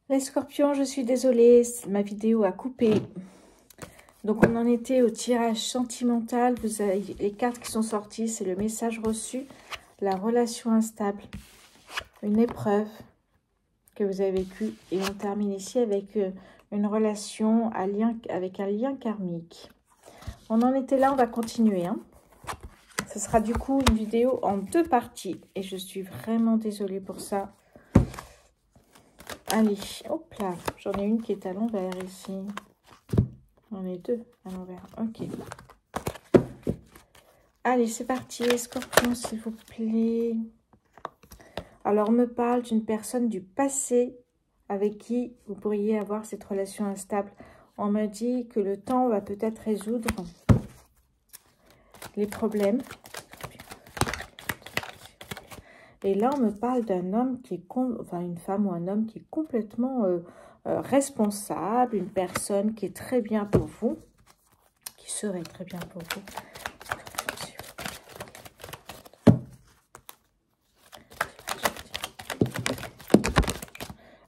Les scorpions, je suis désolée, ma vidéo a coupé. Donc, on en était au tirage sentimental. Vous avez les cartes qui sont sorties, c'est le message reçu, la relation instable, une épreuve que vous avez vécue. Et on termine ici avec une relation avec un lien karmique. On en était là, on va continuer. Ce sera du coup une vidéo en 2 parties. Et je suis vraiment désolée pour ça. Allez, hop là, j'en ai une qui est à l'envers ici. J'en ai 2 à l'envers, ok. Allez, c'est parti, Scorpion, s'il vous plaît. Alors, on me parle d'une personne du passé avec qui vous pourriez avoir cette relation instable. On me dit que le temps va peut-être résoudre les problèmes. Et là, on me parle d'un homme qui est, enfin une femme ou un homme qui est complètement responsable, une personne qui est très bien pour vous, qui serait très bien pour vous.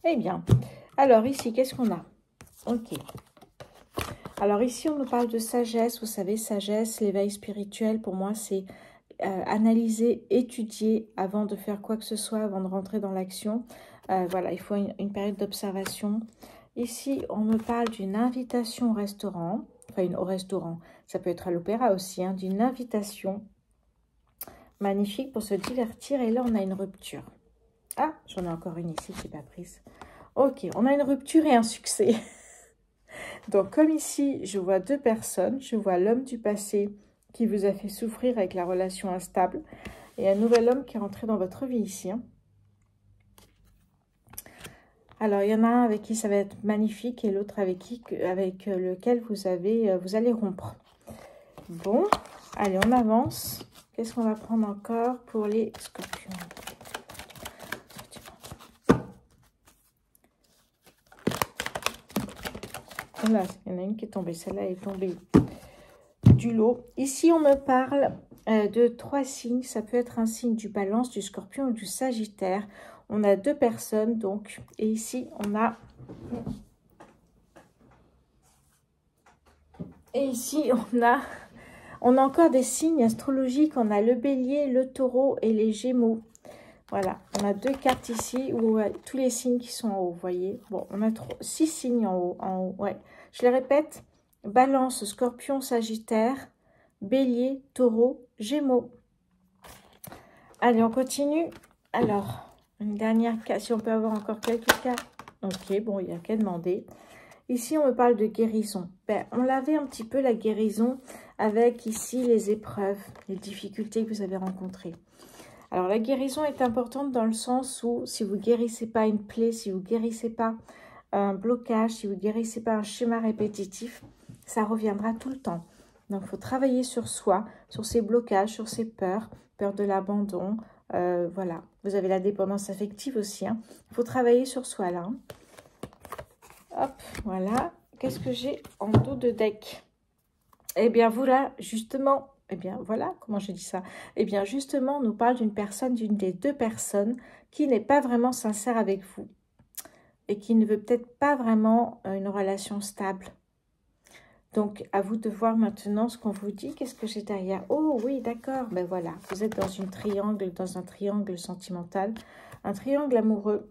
Eh bien, alors ici, qu'est-ce qu'on a? Ok. Alors ici, on nous parle de sagesse. Vous savez, sagesse, l'éveil spirituel, pour moi, c'est analyser, étudier avant de faire quoi que ce soit, avant de rentrer dans l'action. Voilà, il faut une période d'observation. Ici, on me parle d'une invitation au restaurant. Enfin, au restaurant. Ça peut être à l'opéra aussi, d'une invitation magnifique pour se divertir. Et là, on a une rupture. Ah, j'en ai encore une ici, je n'ai pas prise. Ok, on a une rupture et un succès. Donc, comme ici, je vois 2 personnes. Je vois l'homme du passé qui vous a fait souffrir avec la relation instable. Et un nouvel homme qui est rentré dans votre vie ici. Alors, il y en a un avec qui ça va être magnifique et l'autre avec lequel vous allez rompre. Bon, allez, on avance. Qu'est-ce qu'on va prendre encore pour les scorpions? Là, il y en a une qui est tombée. Celle-là est tombée du lot. Ici, on me parle de 3 signes. Ça peut être un signe du Balance, du Scorpion ou du Sagittaire. On a 2 personnes, donc. Et ici, on a... Et ici, on a encore des signes astrologiques. On a le Bélier, le Taureau et les Gémeaux. Voilà, on a 2 cartes ici où tous les signes qui sont en haut, vous voyez. Bon, on a 6 signes en haut, ouais. Je les répète, Balance, Scorpion, Sagittaire, Bélier, Taureau, Gémeaux. Allez, on continue. Alors, une dernière carte, si on peut avoir encore quelques cartes. Ok, bon, il n'y a qu'à demander. Ici, on me parle de guérison. Ben, on l'avait un petit peu, la guérison, avec ici les épreuves, les difficultés que vous avez rencontrées. Alors, la guérison est importante dans le sens où si vous ne guérissez pas une plaie, si vous ne guérissez pas un blocage, si vous ne guérissez pas un schéma répétitif, ça reviendra tout le temps. Donc, il faut travailler sur soi, sur ses blocages, sur ses peurs, peur de l'abandon. Voilà, vous avez la dépendance affective aussi. Il faut travailler sur soi là. Hop, voilà. Qu'est-ce que j'ai en dos de deck? Eh bien, voilà, justement... Eh bien, voilà, comment je dis ça? Eh bien, justement, on nous parle d'une personne, d'une des 2 personnes qui n'est pas vraiment sincère avec vous et qui ne veut peut-être pas vraiment une relation stable. Donc, à vous de voir maintenant ce qu'on vous dit. Qu'est-ce que j'ai derrière? Oh, oui, d'accord. Ben voilà, vous êtes dans un triangle sentimental, un triangle amoureux.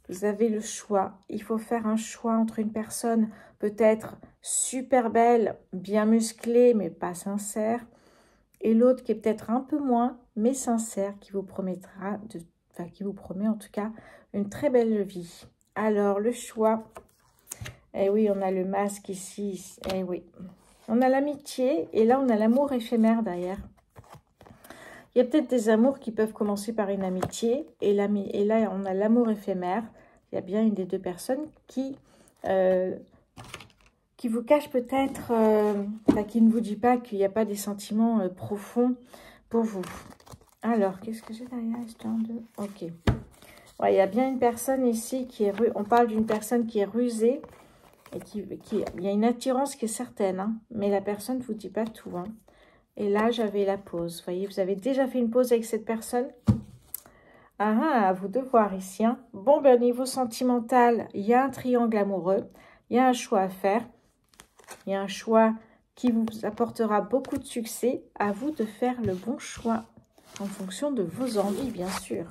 Vous avez le choix. Il faut faire un choix entre une personne peut-être super belle, bien musclée, mais pas sincère, et l'autre qui est peut-être un peu moins, mais sincère, qui vous promettra, qui vous promet en tout cas une très belle vie. Alors, le choix, eh oui, on a le masque ici, eh oui. On a l'amitié, et là, on a l'amour éphémère derrière. Il y a peut-être des amours qui peuvent commencer par une amitié, et là, on a l'amour éphémère. Il y a bien une des 2 personnes qui vous cache peut-être, qui ne vous dit pas qu'il n'y a pas des sentiments profonds pour vous. Alors, qu'est-ce que j'ai derrière? Ok. Ouais, il y a bien une personne ici qui est... On parle d'une personne qui est rusée. Et il y a une attirance qui est certaine, mais la personne ne vous dit pas tout. Et là, j'avais la pause. Vous voyez, vous avez déjà fait une pause avec cette personne. Ah, à vous de voir ici. Hein. Bon, ben, au niveau sentimental, il y a un triangle amoureux. Il y a un choix à faire. Il y a un choix qui vous apportera beaucoup de succès. À vous de faire le bon choix en fonction de vos envies, bien sûr.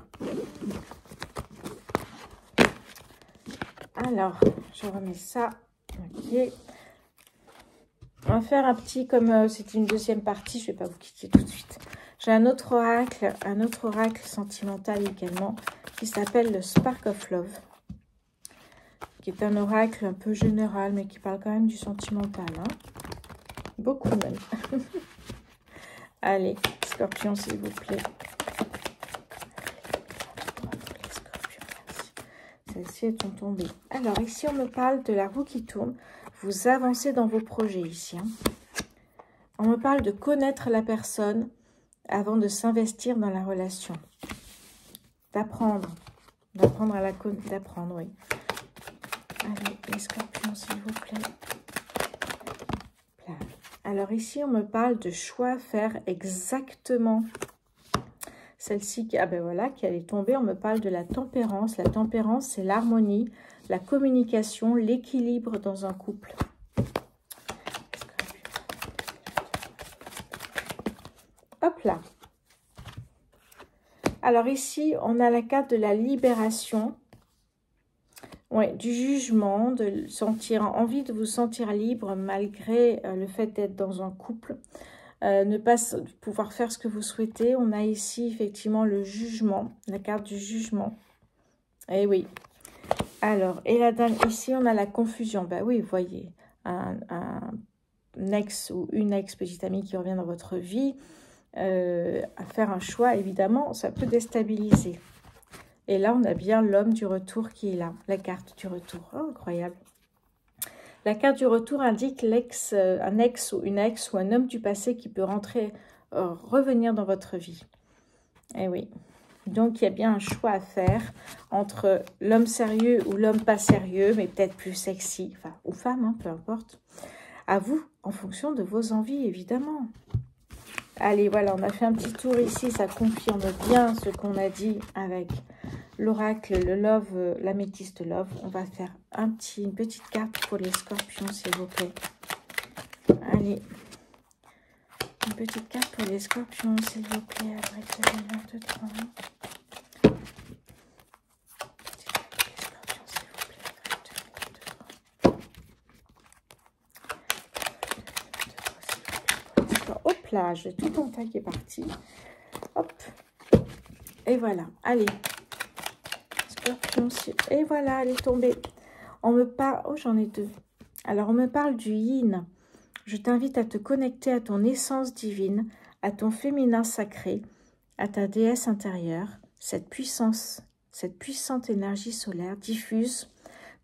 Alors, je remets ça. Ok. On va faire un petit, comme c'est une deuxième partie, je ne vais pas vous quitter tout de suite. J'ai un autre oracle sentimental également, qui s'appelle le Spark of Love, qui est un oracle un peu général, mais qui parle quand même du sentimental. Hein. Beaucoup même. Allez, Scorpion, s'il vous plaît. Celles-ci sont tombées. Alors, ici, on me parle de la roue qui tourne. Vous avancez dans vos projets ici. Hein. On me parle de connaître la personne avant de s'investir dans la relation. D'apprendre. D'apprendre à la connaître. D'apprendre, oui. Allez, les scorpions, s'il vous plaît. Là. Alors, ici, on me parle de choix à faire exactement. Celle-ci, ah ben voilà, qui allait tomber, on me parle de la tempérance. La tempérance, c'est l'harmonie, la communication, l'équilibre dans un couple. Hop là. Alors ici, on a la carte de la libération. Ouais, du jugement, de sentir envie de vous sentir libre malgré le fait d'être dans un couple. Ne pas pouvoir faire ce que vous souhaitez. On a ici effectivement le jugement, la carte du jugement. Eh oui. Alors, et la dame, ici on a la confusion. Ben oui, vous voyez, un ex ou une ex petite amie qui revient dans votre vie, à faire un choix, évidemment, ça peut déstabiliser. Et là, on a bien l'homme du retour qui est là, la carte du retour. Oh, incroyable. La carte du retour indique un ex ou une ex ou un homme du passé qui peut revenir dans votre vie. Eh oui. Donc, il y a bien un choix à faire entre l'homme sérieux ou l'homme pas sérieux, mais peut-être plus sexy, enfin, ou femme, hein, peu importe. À vous, en fonction de vos envies, évidemment. Allez, voilà, on a fait un petit tour ici. Ça confirme bien ce qu'on a dit avec l'oracle, le love, l'améthyste love. On va faire une petite carte pour les scorpions, s'il vous plaît. Allez. Une petite carte pour les scorpions, s'il vous plaît. Avec la 23. Hop là, j'ai tout mon tas qui est parti. Hop. Et voilà. Allez. Scorpion. Et voilà, elle est tombée. On me parle... Oh, j'en ai deux. Alors, on me parle du yin. Je t'invite à te connecter à ton essence divine, à ton féminin sacré, à ta déesse intérieure. Cette puissante énergie solaire diffuse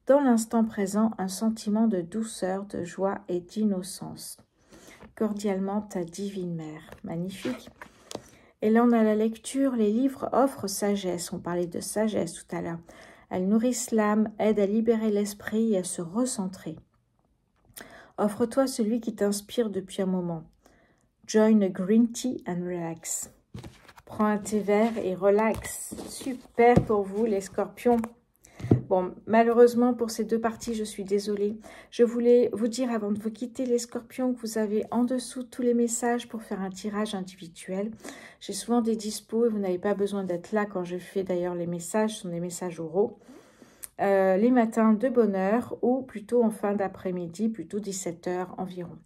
dans l'instant présent un sentiment de douceur, de joie et d'innocence. Cordialement, ta divine mère. Magnifique. Et là, on a la lecture. Les livres offrent sagesse. On parlait de sagesse tout à l'heure. Elles nourrissent l'âme, aident à libérer l'esprit et à se recentrer. Offre-toi celui qui t'inspire depuis un moment. Join a green tea and relax. Prends un thé vert et relax. Super pour vous, les scorpions. Bon, malheureusement, pour ces deux parties, je suis désolée. Je voulais vous dire, avant de vous quitter, les scorpions, que vous avez en dessous tous les messages pour faire un tirage individuel. J'ai souvent des dispos et vous n'avez pas besoin d'être là quand je fais d'ailleurs les messages. Ce sont des messages oraux. Les matins de bonne heure ou plutôt en fin d'après-midi, plutôt 17 h environ.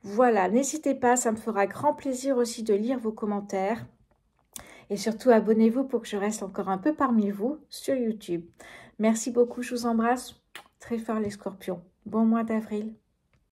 Voilà, n'hésitez pas, ça me fera grand plaisir aussi de lire vos commentaires. Et surtout, abonnez-vous pour que je reste encore un peu parmi vous sur YouTube. Merci beaucoup, je vous embrasse très fort les scorpions. Bon mois d'avril.